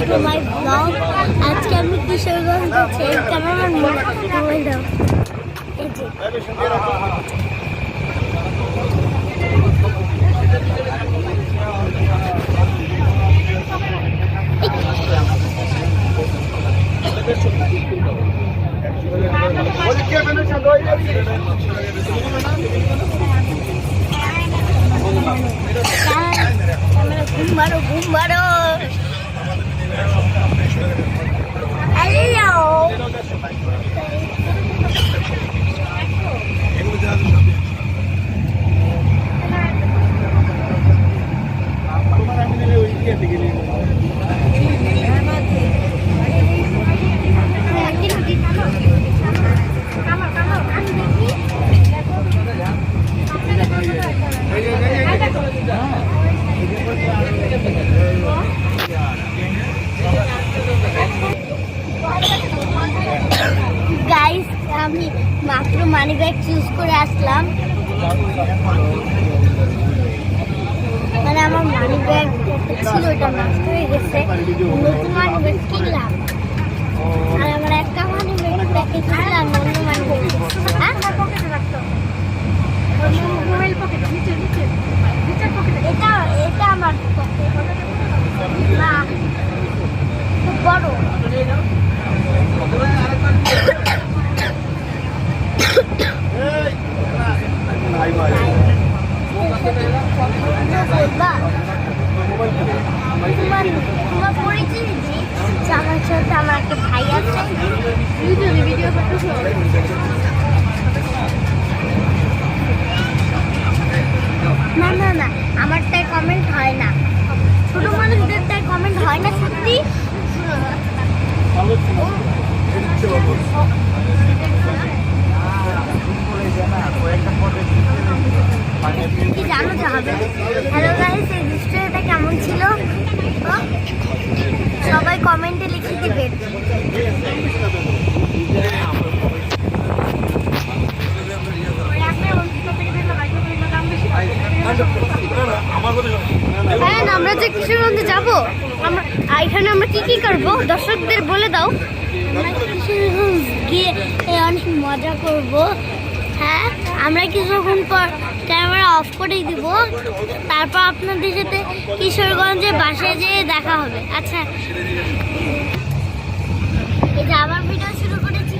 To my blog. আজকে আমি কিশোরগঞ্জ যাচ্ছি। ক্যামেরাম্যান মোবাইল দাও। এই যে ঘুম মারো গাইস, আমি মাত্র মানি ব্যাগ চুজ করে আসলাম। মানে আমার মানি ব্যাগ ছিল, ওটা নষ্ট হয়ে গেছে। নতুন মানি ব্যাগ কিনলাম, আর আমার একটা মানি ব্যাগ কিনলাম অন্য মানি ব্যাগ। এটা আমার না, খুব বড়। তোমার পরিচয় দিচ্ছি, আমার সাথে আমার একটা ভাই আছে। না না না, আমারটাই কমেন্ট হয় না, ছোট মানুষদের তাই কমেন্ট হয় না। সত্যি কি জানো হবে। হ্যালো গাইস, এই দৃশ্যটা কেমন ছিল সবাই কমেন্টে লিখে দিবেন। হ্যাঁ, আমরা যে কিশোরগঞ্জে যাবো, আমরা এখানে আমরা কি করব দর্শকদের বলে দাও। আমরা কিশোরগঞ্জ গিয়ে অনেক মজা করব। হ্যাঁ, আমরা কিছুক্ষণ পর ক্যামেরা অফ করে দিব, তারপর আপনাদের সাথে কিশোরগঞ্জে বাসায় যেয়ে দেখা হবে। আচ্ছা, এই যে আবার ভিডিও শুরু করেছি।